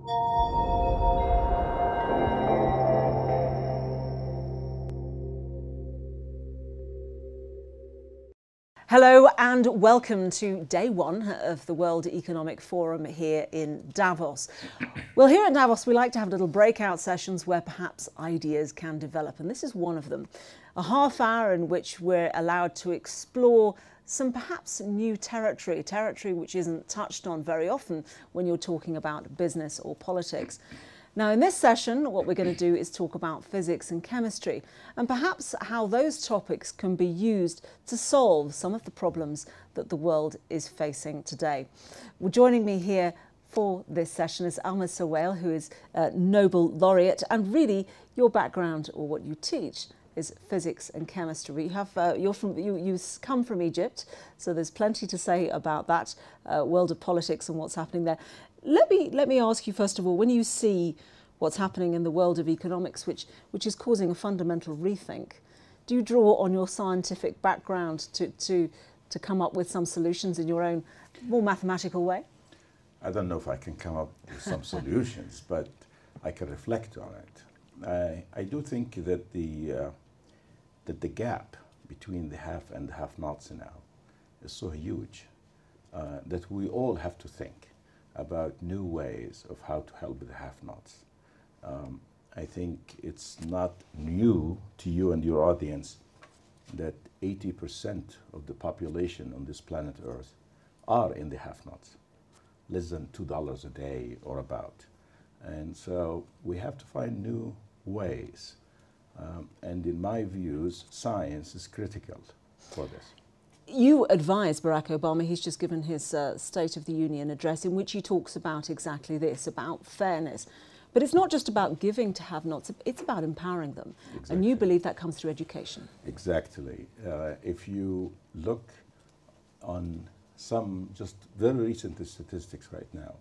Hello and welcome to day one of the World Economic Forum here in Davos. Well, here at Davos, we like to have little breakout sessions where perhaps ideas can develop, and this is one of them. A half hour in which we're allowed to explore some perhaps new territory which isn't touched on very often when you're talking about business or politics. Now, in this session, what we're going to do is talk about physics and chemistry and perhaps how those topics can be used to solve some of the problems that the world is facing today. Well, joining me here for this session is Ahmed Zewail, who is a Nobel laureate, and really your background or what you teach is physics and chemistry. You have you come from Egypt, so there's plenty to say about that world of politics and what's happening there. Let me ask you first of all, when you see what's happening in the world of economics, which is causing a fundamental rethink, do you draw on your scientific background to come up with some solutions in your own more mathematical way? I don't know if I can come up with some solutions, but I can reflect on it. I do think that the gap between the have and the have-nots now is so huge that we all have to think about new ways of how to help the have-nots. I think it's not new to you and your audience that 80% of the population on this planet Earth are in the have-nots, less than $2 a day or about. And so we have to find new ways. And in my views, science is critical for this. You advise Barack Obama. He's just given his State of the Union address in which he talks about exactly this, about fairness. But it's not just about giving to have-nots, it's about empowering them. Exactly. And you believe that comes through education. Exactly. If you look on some just very recent statistics right now,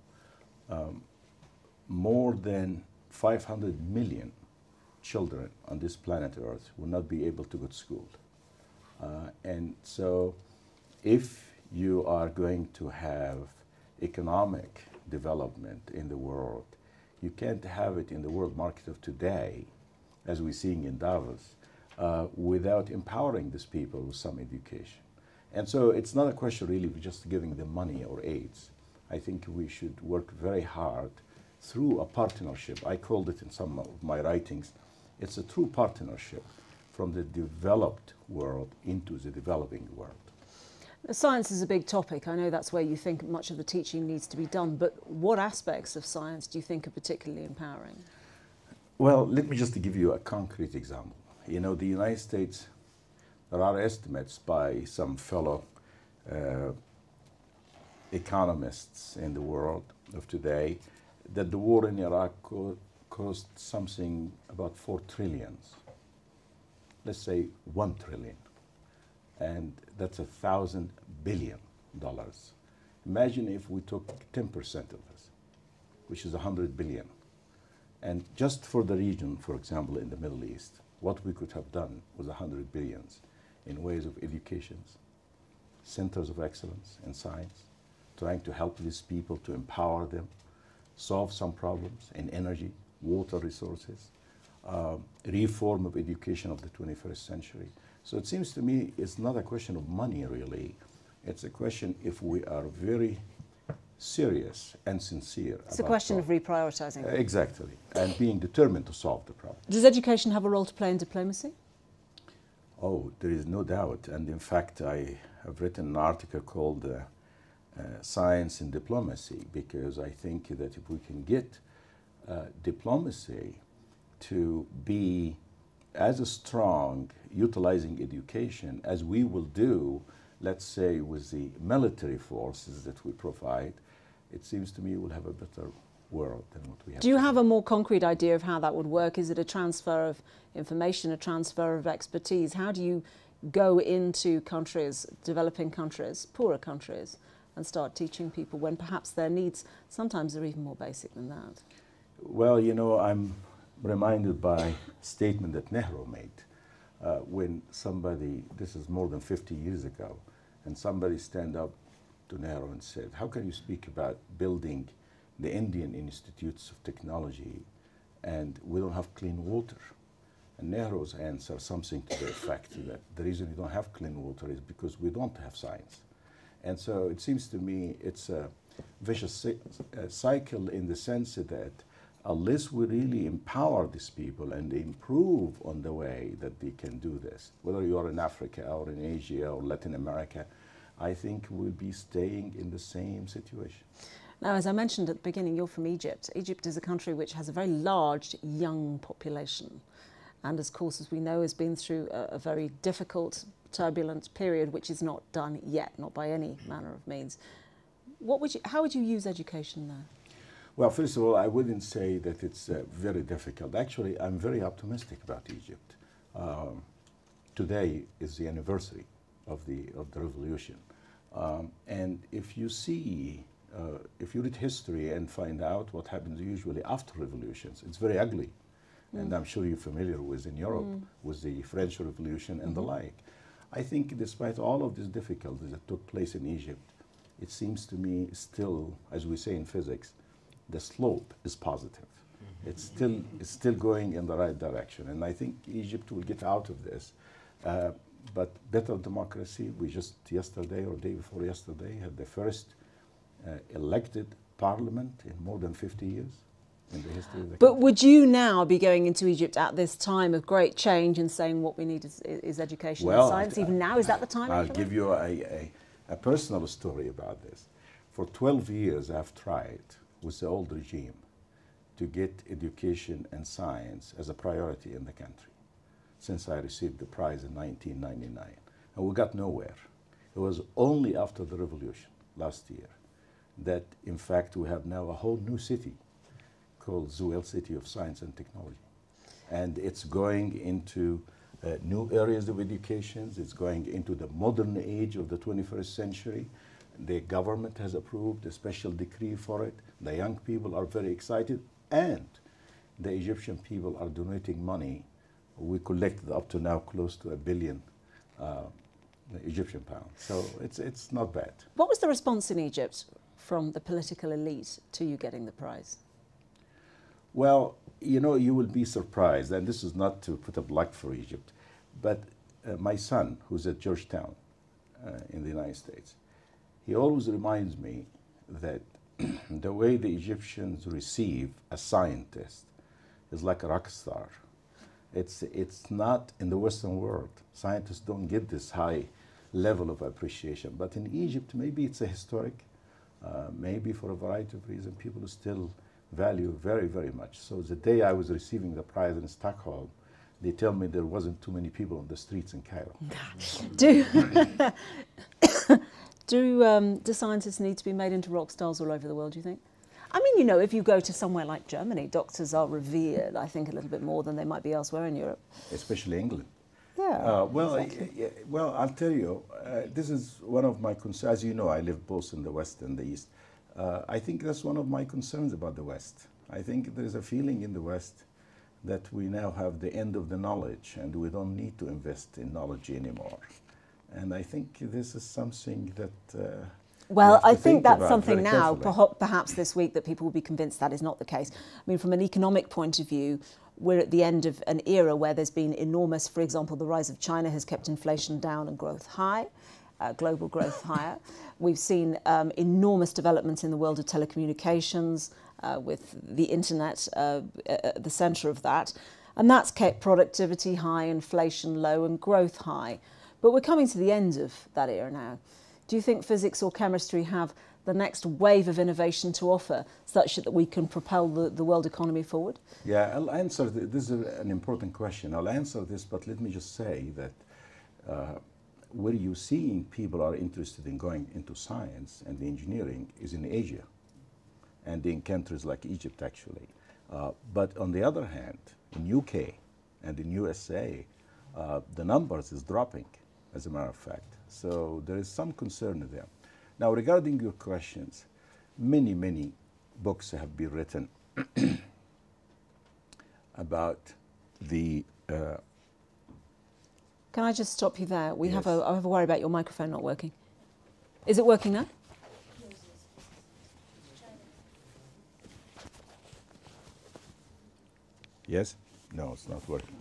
more than 500 million children on this planet Earth will not be able to go to school. And so if you are going to have economic development in the world, you can't have it in the world market of today, as we're seeing in Davos, without empowering these people with some education. And so it's not a question really of just giving them money or aids. I think we should work very hard through a partnership. I called it in some of my writings, it's a true partnership from the developed world into the developing world. Science is a big topic. I know that's where you think much of the teaching needs to be done, but what aspects of science do you think are particularly empowering? Well, let me just give you a concrete example. You know, the United States, there are estimates by some fellow economists in the world of today that the war in Iraq cost something about 4 trillion. Let's say 1 trillion. And that's $1,000 billion. Imagine if we took 10% of this, which is 100 billion. And just for the region, for example, in the Middle East, what we could have done was 100 billions in ways of education, centers of excellence in science, trying to help these people, to empower them, solve some problems in energy, water resources, reform of education of the 21st century. So it seems to me it's not a question of money, really. It's a question if we are very serious and sincere. It's a question of reprioritizing. Exactly, and being determined to solve the problem. Does education have a role to play in diplomacy? Oh, there is no doubt. And in fact, I have written an article called Science in Diplomacy, because I think that if we can get diplomacy to be as strong utilizing education as we will do, let's say, with the military forces that we provide, it seems to me we'll have a better world than what we have. Do you have a more concrete idea of how that would work? Is it a transfer of information, a transfer of expertise? How do you go into countries, developing countries, poorer countries, and start teaching people when perhaps their needs sometimes are even more basic than that? Well, you know, I'm reminded by a statement that Nehru made when somebody, this is more than 50 years ago, and somebody stand up to Nehru and said, how can you speak about building the Indian institutes of technology, and we don't have clean water. And Nehru's answer, something to the effect that the reason we don't have clean water is because we don't have science. And so it seems to me it's a vicious cycle in the sense that unless we really empower these people and improve on the way that they can do this, whether you are in Africa or in Asia or Latin America, I think we'll be staying in the same situation. Now, as I mentioned at the beginning, you're from Egypt. Egypt is a country which has a very large young population. And of course, as we know, has been through a very difficult, turbulent period, which is not done yet, not by any manner of means. How would you use education there? Well, first of all, I wouldn't say that it's very difficult. Actually, I'm very optimistic about Egypt. Today is the anniversary of the revolution. And if you see, if you read history and find out what happens usually after revolutions, it's very ugly. And I'm sure you're familiar with in Europe, with the French Revolution and the like. I think despite all of these difficulties that took place in Egypt, it seems to me still, as we say in physics, the slope is positive. It's still going in the right direction. And I think Egypt will get out of this. But better democracy, we just yesterday or day before yesterday had the first elected parliament in more than 50 years. In the history of the But country. would you now be going into Egypt at this time of great change and saying what we need is education and science? Even now, is that the time? I'll give you a personal story about this. For 12 years, I've tried with the old regime to get education and science as a priority in the country since I received the prize in 1999. And we got nowhere. It was only after the revolution last year that, in fact, we have now a whole new city called Zewail City of Science and Technology. And it's going into new areas of education. It's going into the modern age of the 21st century. The government has approved a special decree for it. The young people are very excited, and the Egyptian people are donating money. We collected up to now close to £1 billion Egyptian pounds. So it's not bad. What was the response in Egypt from the political elite to you getting the prize? Well, you know, you will be surprised, and this is not to put up luck for Egypt, but my son, who's at Georgetown in the United States, he always reminds me that the way the Egyptians receive a scientist is like a rock star. It's not in the Western world. Scientists don't get this high level of appreciation. But in Egypt, maybe it's a historic, maybe for a variety of reasons, people still value very, very much. So the day I was receiving the prize in Stockholm, they tell me there wasn't too many people on the streets in Cairo. Do scientists need to be made into rock stars all over the world, do you think? I mean, you know, if you go to somewhere like Germany, doctors are revered, I think, a little bit more than they might be elsewhere in Europe. Especially England. Yeah. Exactly. Well, I'll tell you, this is one of my concerns. As you know, I live both in the West and the East. I think that's one of my concerns about the West. I think there's a feeling in the West that we now have the end of the knowledge and we don't need to invest in knowledge anymore. And I think this is something that... well, I think that's something now, perhaps this week, that people will be convinced that is not the case. I mean, from an economic point of view, we're at the end of an era where there's been enormous, for example, the rise of China has kept inflation down and growth high. Global growth higher. We've seen enormous developments in the world of telecommunications with the internet at the centre of that. And that's kept productivity high, inflation low and growth high. But we're coming to the end of that era now. Do you think physics or chemistry have the next wave of innovation to offer such that we can propel the world economy forward? Yeah, I'll answer this is an important question. I'll answer this, but let me just say that where you're seeing people are interested in going into science and engineering is in Asia and in countries like Egypt, actually. But on the other hand, in UK and in USA, the numbers is dropping, as a matter of fact. So there is some concern there. Now, regarding your questions, many, many books have been written about the Can I just stop you there? I have a worry about your microphone not working. Is it working now? Yes? No, it's not working.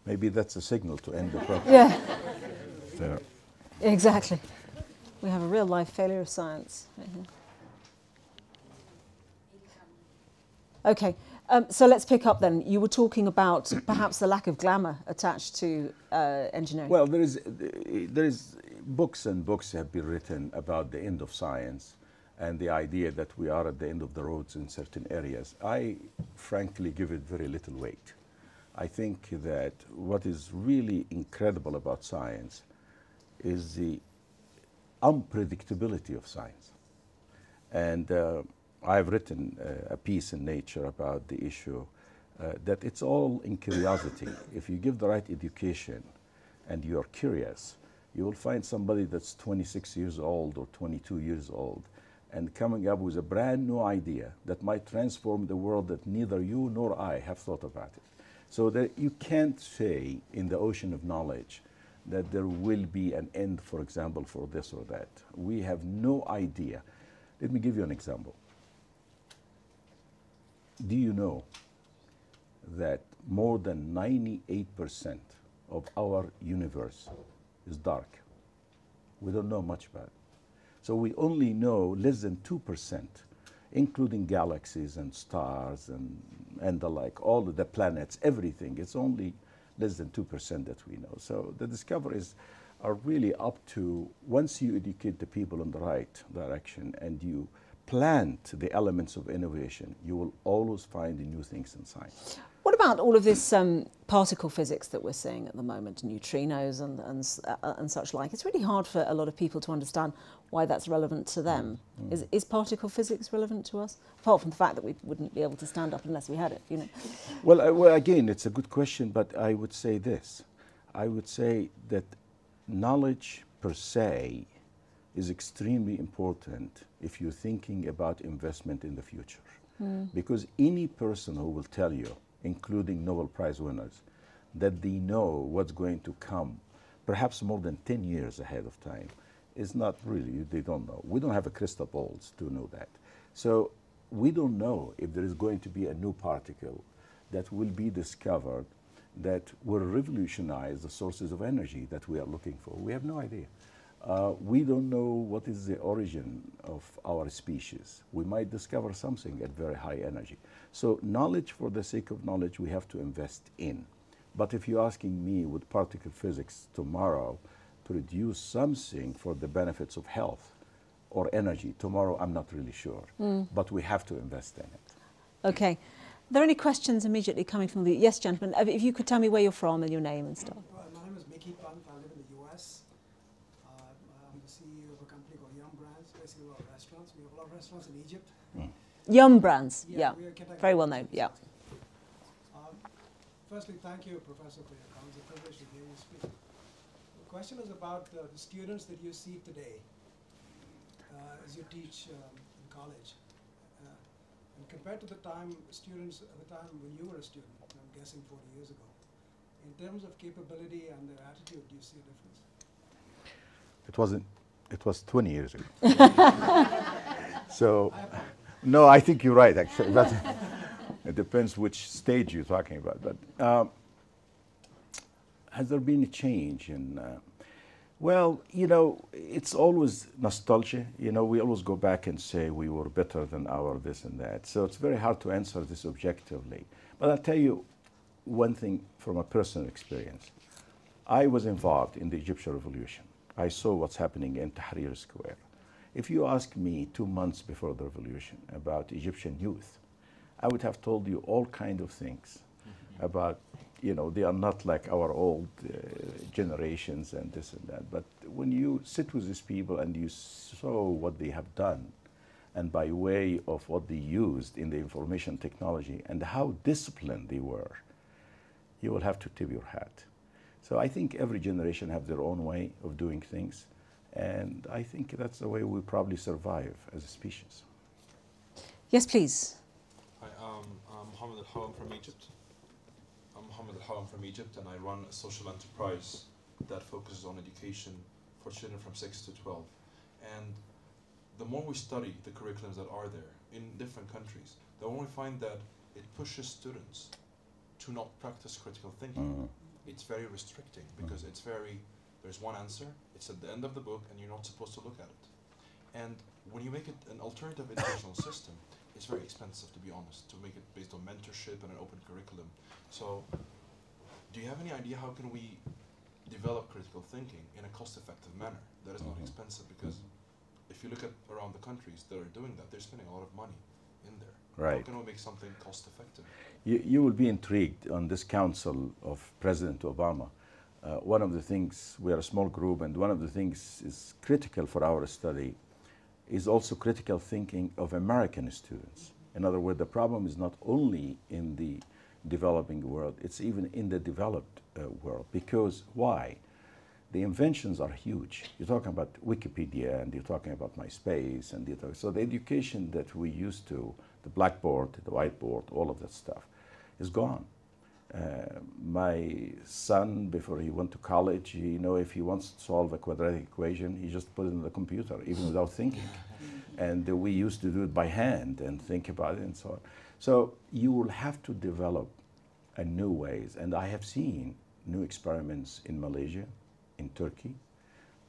Maybe that's a signal to end the program. Yeah, So, exactly. We have a real life failure of science. Okay, so let's pick up then. You were talking about perhaps the lack of glamour attached to engineering. well, there is books and books have been written about the end of science and the idea that we are at the end of the roads in certain areas. I frankly give it very little weight. I think that what is really incredible about science is the unpredictability of science. And I've written a piece in Nature about the issue that it's all in curiosity. If you give the right education and you're curious, you will find somebody that's 26 years old or 22 years old and coming up with a brand new idea that might transform the world that neither you nor I have thought about it. So that you can't say in the ocean of knowledge that there will be an end, for example, for this or that. We have no idea. Let me give you an example. Do you know that more than 98% of our universe is dark? We don't know much about it. So we only know less than 2%, including galaxies and stars and the like, all of the planets, everything. It's only less than 2% that we know. So the discoveries are really up to, once you educate the people in the right direction and you plant the elements of innovation, you will always find new things in science. What about all of this particle physics that we're seeing at the moment, neutrinos and such like? It's really hard for a lot of people to understand why that's relevant to them. Is particle physics relevant to us? Apart from the fact that we wouldn't be able to stand up unless we had it, you know. Well, again, it's a good question, but I would say this. I would say that knowledge per se is extremely important if you're thinking about investment in the future. Because any person who will tell you, including Nobel Prize winners, that they know what's going to come, perhaps more than 10 years ahead of time, is not really, they don't know. We don't have a crystal balls to know that. So we don't know if there is going to be a new particle that will be discovered that will revolutionize the sources of energy that we are looking for. We have no idea. We don't know what is the origin of our species. We might discover something at very high energy. So knowledge for the sake of knowledge we have to invest in. But if you're asking me, would particle physics tomorrow produce something for the benefits of health or energy? Tomorrow, I'm not really sure. But we have to invest in it. Okay. Are there any questions immediately coming from the... Yes, gentlemen, if you could tell me where you're from and your name and stuff. Well, my name is Mickey Pant. I live in the U.S. I'm the CEO of a company called Yum Brands. Basically, a lot of restaurants. We have a lot of restaurants in Egypt. Yum Brands, yeah. we are Kentucky Very well known, yeah. Firstly, thank you, Professor, for your comments. It's a privilege to hear you speak. The question is about the students that you see today as you teach in college. And compared to the time students at the time when you were a student, I'm guessing 40 years ago, in terms of capability and their attitude, do you see a difference? It was 20 years ago. So, no, I think you're right, actually. But it depends which stage you're talking about. But has there been a change in... well, you know, it's always nostalgia. You know, we always go back and say we were better than our this and that. So it's very hard to answer this objectively. But I'll tell you one thing from a personal experience. I was involved in the Egyptian revolution. I saw what's happening in Tahrir Square. If you ask me 2 months before the revolution about Egyptian youth, I would have told you all kinds of things about, you know, they are not like our old generations and this and that. But when you sit with these people and you saw what they have done, and by way of what they used in the information technology and how disciplined they were, you will have to tip your hat. So I think every generation have their own way of doing things. And I think that's the way we probably survive as a species. Yes, please. Hi, I'm Mohammed Al-Hawam from Egypt. I'm Mohammed Al-Hawam from Egypt, and I run a social enterprise that focuses on education for children from 6 to 12. And the more we study the curriculums that are there in different countries, the more we find that it pushes students to not practice critical thinking. It's very restricting because there's one answer, it's at the end of the book, and you're not supposed to look at it. And when you make it an alternative educational system, it's very expensive, to be honest, to make it based on mentorship and an open curriculum. So do you have any idea how can we develop critical thinking in a cost-effective manner that is not expensive? Because if you look at around the countries that are doing that, they're spending a lot of money in there. Right. How can we make something cost-effective? You will be intrigued on this council of President Obama. One of the things, we are a small group, and one of the things is critical for our study is also critical thinking of American students. In other words, the problem is not only in the developing world, it's even in the developed world. Because why? The inventions are huge. You're talking about Wikipedia, and you're talking about MySpace, and so the education that we used to, the blackboard, the whiteboard, all of that stuff, is gone. My son, before he went to college, if he wants to solve a quadratic equation, he just put it in the computer, even without thinking. And we used to do it by hand and think about it and so on. So you will have to develop a new ways. And I have seen new experiments in Malaysia, in Turkey,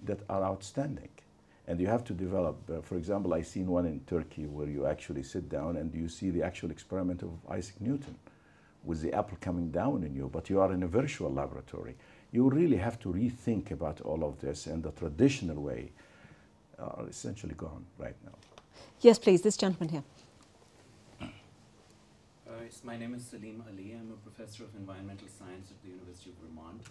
that are outstanding. And you have to develop, for example, I've seen one in Turkey where you actually sit down and you see the actual experiment of Isaac Newton with the apple coming down on you, but you are in a virtual laboratory. You really have to rethink about all of this, and the traditional way are essentially gone right now. Yes, please, this gentleman here. My name is Salim Ali. I'm a professor of environmental science at the University of Vermont.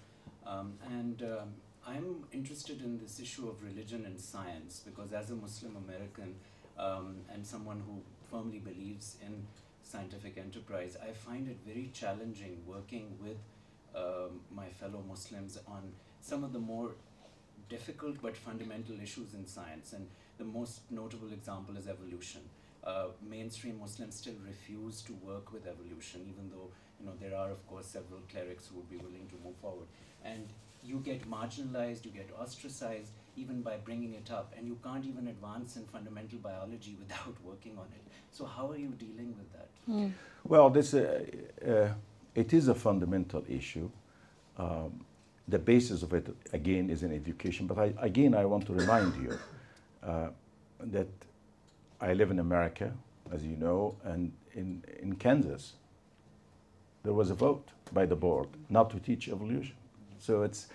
I'm interested in this issue of religion and science because as a Muslim American and someone who firmly believes in scientific enterprise, I find it very challenging working with my fellow Muslims on some of the more difficult but fundamental issues in science. And the most notable example is evolution. Mainstream Muslims still refuse to work with evolution, even though there are, of course, several clerics who would be willing to move forward. And you get marginalized, you get ostracized, even by bringing it up. And you can't even advance in fundamental biology without working on it. So how are you dealing with that? Well, it is a fundamental issue. The basis of it, again, is in education. But I want to remind you that I live in America, as you know, and in Kansas, there was a vote by the board not to teach evolution. So it's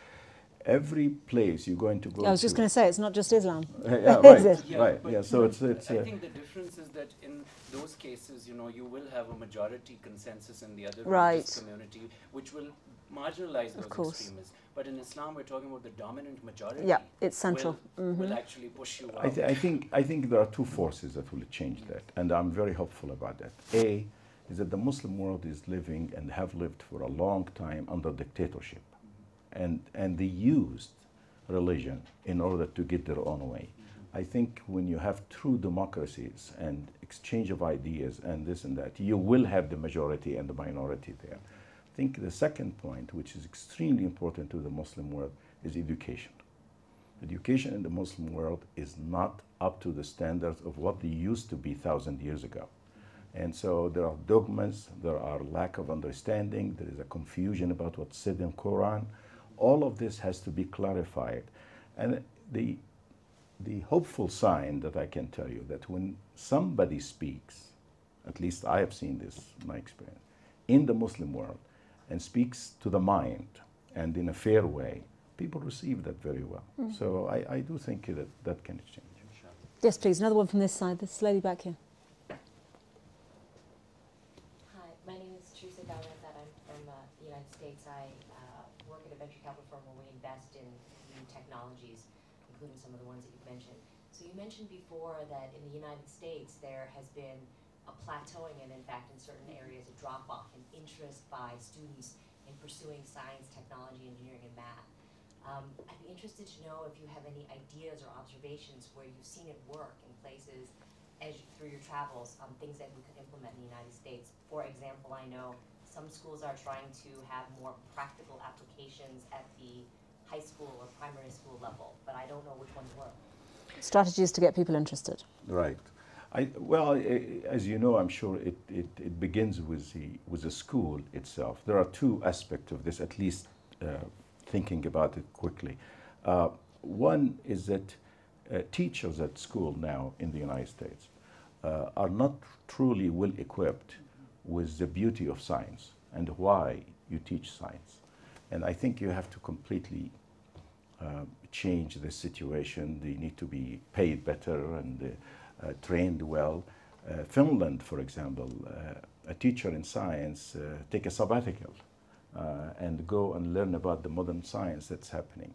every place you're going to go. I was just going to say, it's not just Islam. Yeah, right, Is it? Yeah, right. but Yeah, so it's. I think the difference is that in those cases, you will have a majority consensus in the other religious community, which will marginalize those extremists. But in Islam, we're talking about the dominant majority. Yeah, it's central. Will actually push you out. I think there are two forces that will change that, and I'm very hopeful about that. A is that the Muslim world is living and have lived for a long time under dictatorship, and they used religion in order to get their own way. I think when you have true democracies and exchange of ideas and this and that, you will have the majority and the minority there. I think the second point, which is extremely important to the Muslim world, is education. Education in the Muslim world is not up to the standards of what they used to be 1,000 years ago. And so there are dogmas, there are lack of understanding, there is a confusion about what's said in Quran. All of this has to be clarified. And the hopeful sign that I can tell you that when somebody speaks, at least I have seen this in my experience, in the Muslim world, and speaks to the mind and in a fair way, people receive that very well. So I do think that can change. Yes, please. Another one from this side. This lady back here. Hi, my name is Teresa Galvez. I'm from the United States. I work at a venture capital firm where we invest in new technologies, including some of the ones that you've mentioned. So you mentioned before that in the United States there has been a plateauing and in fact in certain areas a drop-off in interest by students in pursuing science, technology, engineering, and math. I'd be interested to know if you have any ideas or observations where you've seen it work in places through your travels, things that we could implement in the United States. For example, I know some schools are trying to have more practical applications at the high school or primary school level, but I don't know which ones work. Strategies to get people interested. Right. Well, as you know, I'm sure it begins with the school itself. There are two aspects of this, at least thinking about it quickly. One is that teachers at school now in the United States are not truly well equipped with the beauty of science and why you teach science. And I think you have to completely change the situation. They need to be paid better and trained well. Finland, for example, a teacher in science take a sabbatical and go and learn about the modern science that's happening.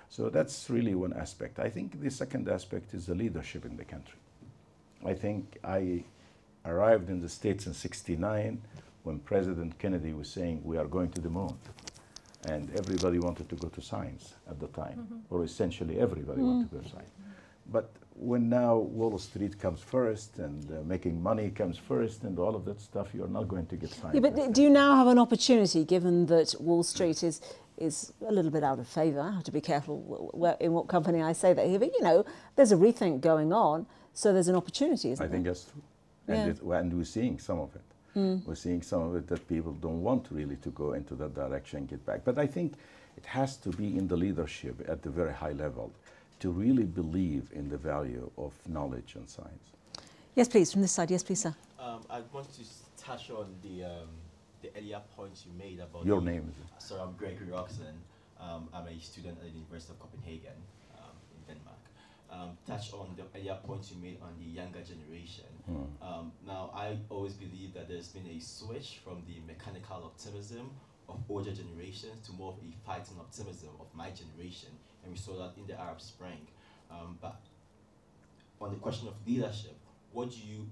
So that's really one aspect. I think the second aspect is the leadership in the country. I think I arrived in the States in '69 when President Kennedy was saying we are going to the moon. And everybody wanted to go to science at the time, or essentially everybody wanted to go to science. But when now Wall Street comes first and making money comes first and all of that stuff, you're not going to get science. Yeah, but do you now have an opportunity, given that Wall Street is a little bit out of favour? I have to be careful in what company I say that here, but you know, there's a rethink going on, so there's an opportunity, isn't there? I think that's true. And, and we're seeing some of it. We're seeing some of it that people don't want really to go into that direction and get back. But I think it has to be in the leadership at the very high level to really believe in the value of knowledge and science. Yes, please, from this side. Yes, please, sir. I want to touch on the earlier points you made about... Your name is? Sorry, I'm Gregory Roxon. I'm a student at the University of Copenhagen in Denmark. Touch on the earlier points you made on the younger generation. Now, I always believe that there's been a switch from the mechanical optimism of older generations to more of a fighting optimism of my generation, and we saw that in the Arab Spring. But on the question of leadership, what do you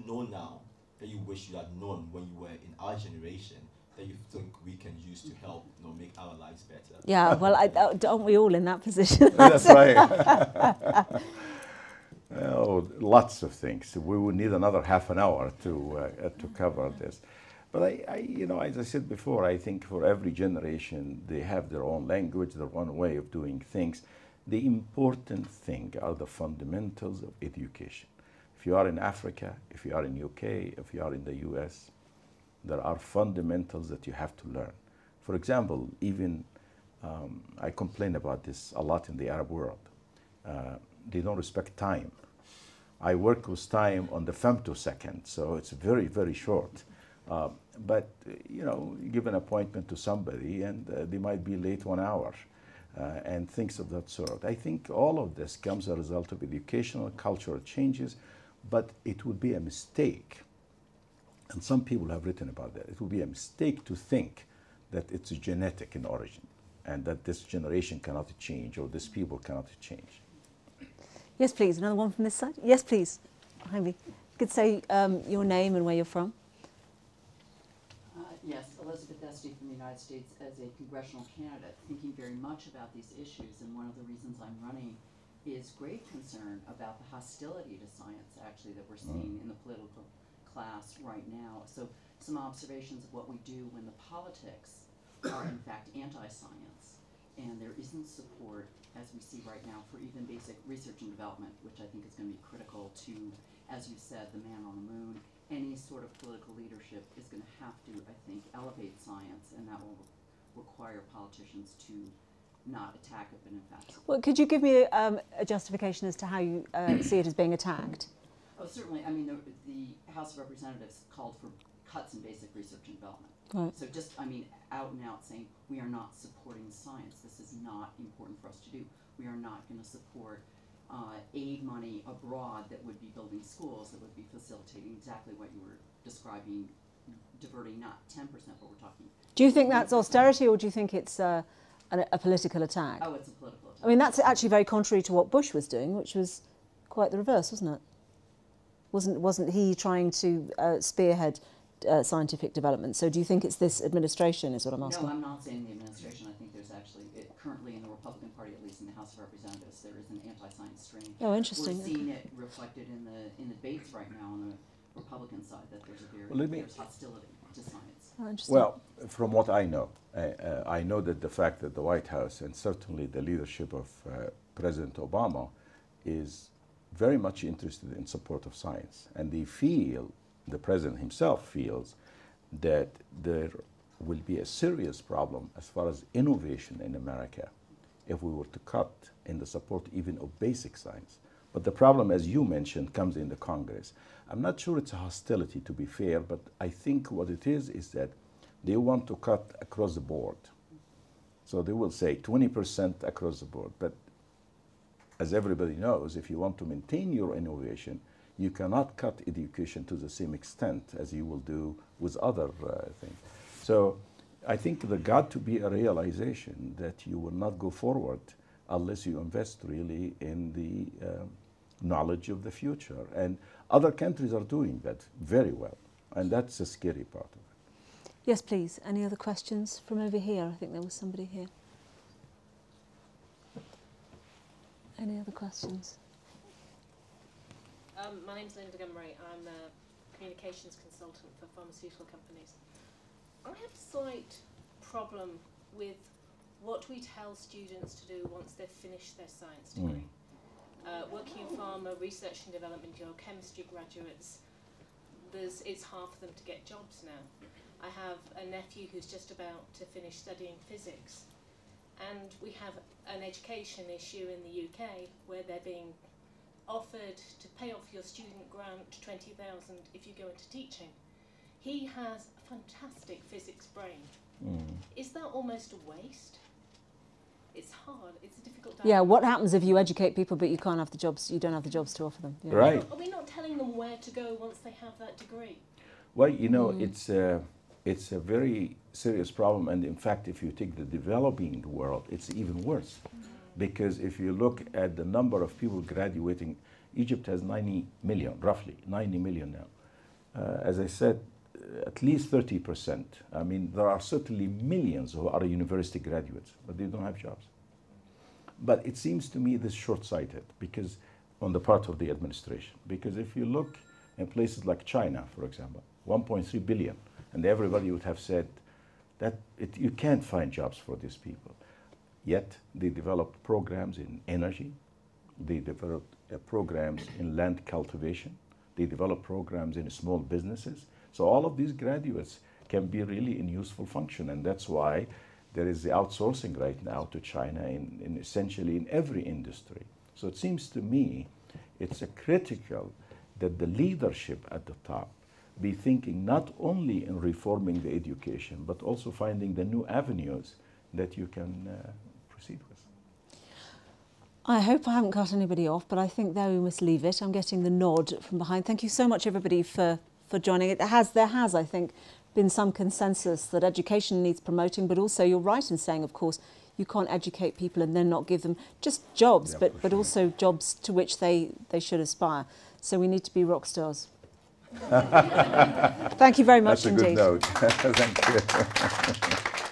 know now that you wish you had known when you were in our generation that you think we can use to help, make our lives better? Yeah, well, aren't we all in that position? That's right. Oh, lots of things. We would need another half an hour to cover this. But as I said before, I think for every generation, they have their own language, their own way of doing things. The important thing are the fundamentals of education. If you are in Africa, if you are in UK, if you are in the US, there are fundamentals that you have to learn. For example, even I complain about this a lot in the Arab world. They don't respect time. I work with time on the femtosecond, so it's very, very short. But you give an appointment to somebody and they might be late 1 hour and things of that sort. I think all of this comes as a result of educational, cultural changes, but it would be a mistake, and some people have written about that, it would be a mistake to think that it's genetic in origin and that this generation cannot change or these people cannot change. Yes, please. Another one from this side. Yes, please. Behind me. You could say your name and where you're from. Yes, Elizabeth Esty from the United States as a congressional candidate, thinking very much about these issues, and one of the reasons I'm running is great concern about the hostility to science, actually, that we're seeing in the political class right now. So some observations of what we do when the politics are in fact anti-science, and there isn't support, as we see right now, for even basic research and development, which I think is going to be critical to, as you said, the man on the moon. Any sort of political leadership is going to have to, I think, elevate science, and that will require politicians to not attack it, but in fact... Well, could you give me a justification as to how you see it as being attacked? Oh, certainly. I mean, the House of Representatives called for cuts in basic research and development. Right. So just, out and out saying, we are not supporting science. This is not important for us to do. We are not going to support aid money abroad that would be building schools, that would be facilitating exactly what you were describing, diverting not 10%, but we're talking... Do you think that's austerity, or do you think it's a political attack? Oh, it's a political attack. I mean, that's actually very contrary to what Bush was doing, which was quite the reverse, wasn't it? Wasn't he trying to spearhead scientific development? So do you think it's this administration is what I'm asking? No, I'm not saying the administration. I think there's actually, currently in the Republican Party, at least in the House of Representatives, there is an anti-science strain. Oh, interesting. We're seeing it reflected in the debates right now on the Republican side, that there's there's hostility to science. Oh, interesting. Well, from what I know that the fact that the White House and certainly the leadership of President Obama is very much interested in support of science, and they feel, the president himself feels, that there will be a serious problem as far as innovation in America if we were to cut in the support even of basic science. But the problem, as you mentioned, comes in the Congress. I'm not sure it's a hostility, to be fair, but I think what it is that they want to cut across the board. So they will say 20% across the board. But as everybody knows, if you want to maintain your innovation, you cannot cut education to the same extent as you will do with other things. So I think there got to be a realization that you will not go forward unless you invest really in the knowledge of the future. And other countries are doing that very well. And that's a scary part of it. Yes, please. Any other questions from over here? I think there was somebody here. Any other questions? My name's Linda Gummery. I'm a communications consultant for pharmaceutical companies. I have a slight problem with what we tell students to do once they've finished their science degree. Working in pharma, research and development, your chemistry graduates, it's hard for them to get jobs now. I have a nephew who's just about to finish studying physics, and we have an education issue in the UK where they're being offered to pay off your student grant 20,000 if you go into teaching. He has a fantastic physics brain. Is that almost a waste? It's hard. It's a difficult dialogue. Yeah, what happens if you educate people but you can't have the jobs, you don't have the jobs to offer them? Yeah. Right. Are we not telling them where to go once they have that degree? Well, you know, it's a very serious problem, and in fact, if you take the developing world, it's even worse. Because if you look at the number of people graduating, Egypt has 90 million, roughly 90 million now. As I said, at least 30%. I mean, there are certainly millions who are university graduates, but they don't have jobs. But it seems to me this short-sighted, because on the part of the administration. Because if you look in places like China, for example, 1.3 billion, and everybody would have said that you can't find jobs for these people. Yet they developed programs in energy, they developed programs in land cultivation, they developed programs in small businesses. So all of these graduates can be really in useful function, and that's why there is the outsourcing right now to China in essentially in every industry. So it seems to me it's critical that the leadership at the top be thinking not only in reforming the education, but also finding the new avenues that you can proceed with. I hope I haven't cut anybody off, but I think there we must leave it. I'm getting the nod from behind. Thank you so much, everybody, for joining it. There has, I think, been some consensus that education needs promoting, but also you're right in saying, of course, you can't educate people and then not give them just jobs, Yeah, but also jobs to which they should aspire. So we need to be rock stars. Thank you very much That's a indeed. good note. Thank you.